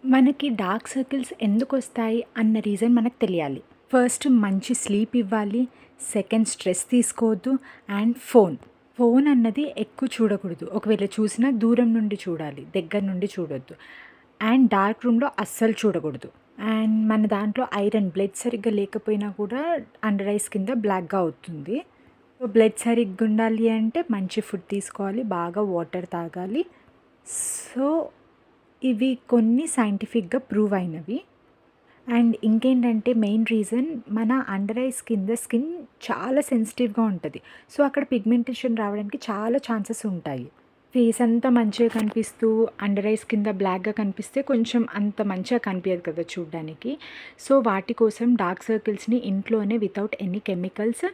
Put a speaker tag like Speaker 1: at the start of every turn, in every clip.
Speaker 1: మనకి dark circles ఎందుకొస్తాయి అన్న reason మనకు తెలియాలి. ఫస్ట్ మంచి స్లీప్ ఇవ్వాలి. సెకండ్ స్ట్రెస్ తీసుకోవద్దు. అండ్ ఫోన్ అన్నది ఎక్కువ చూడకూడదు. ఒకవేళ చూసినా దూరం నుండి చూడాలి. దగ్గర నుండి చూడొద్దు. అండ్ డార్క్ రూమ్‌లో అస్సలు చూడకూడదు. అండ్ మన దాంట్లో ఐరన్ బ్లడ్ సరిగ్గా లేకపోయినా కూడా అండర్ ఐస్ కింద బ్లాక్‌గా అవుతుంది. సో, బ్లడ్ సరిగ్గా ఉండాలి అంటే మంచి ఫుడ్ తీసుకోవాలి. బాగా వాటర్ తాగాలి. సో, ఇవి కొన్ని సైంటిఫిక్‌గా ప్రూవ్ అయినవి. అండ్ ఇంకేంటంటే మెయిన్ రీజన్ మన అండర్ ఐస్ కింద స్కిన్ చాలా సెన్సిటివ్‌గా ఉంటది. సో, అక్కడ పిగ్మెంటేషన్ రావడానికి చాలా ఛాన్సెస్ ఉంటాయి. ఫేస్ అంతా మంచిగా కనిపిస్తూ అండర్ ఐస్ కింద బ్లాక్‌గా కనిపిస్తే కొంచెం అంత మంచిగా కనిపియదు కదా చూడ్డానికి. సో, వాటి కోసం డార్క్ సర్కిల్స్‌ని ఇంట్లోనే వితౌట్ ఎనీ కెమికల్స్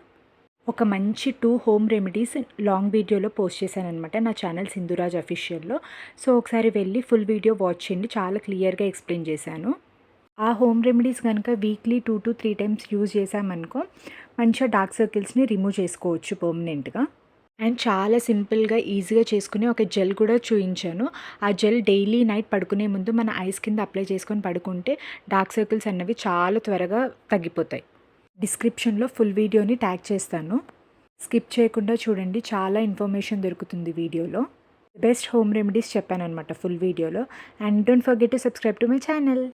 Speaker 1: ఒక మంచి 2 హోమ్ రెమెడీస్ లాంగ్ వీడియోలో పోస్ట్ చేశాననమాట నా ఛానల్ సింధురాజ్ అఫీషియల్‌లో. సో, ఒకసారి వెళ్ళి ఫుల్ వీడియో వాచ్ చేయండి. చాలా క్లియర్‌గా ఎక్స్‌ప్లెయిన్ చేశాను. ఆ హోమ్ రెమెడీస్ గనుక వీక్లీ 2-3 టైమ్స్ యూజ్ చేశామనుకో మంచిగా డార్క్ సర్కిల్స్‌ని రిమూవ్ చేసుకోవచ్చు పర్మనెంట్‌గా. అండ్ చాలా సింపుల్‌గా, ఈజీగా చేసుకునే ఒక జెల్ కూడా చూయించాను. ఆ జెల్ డైలీ నైట్ పడుకునే ముందు మన ఐస్ కింద అప్లై చేసుకొని పడుకుంటే డార్క్ సర్కిల్స్ అన్నవి చాలా త్వరగా తగ్గిపోతాయి. డిస్క్రిప్షన్‌లో ఫుల్ వీడియోని ట్యాగ్ చేస్తాను. స్కిప్ చేయకుండా చూడండి. చాలా ఇన్ఫర్మేషన్ దొరుకుతుంది వీడియోలో. బెస్ట్ హోమ్ రెమెడీస్ చెప్పాననమాట ఫుల్ వీడియోలో. And don't forget to subscribe to my channel.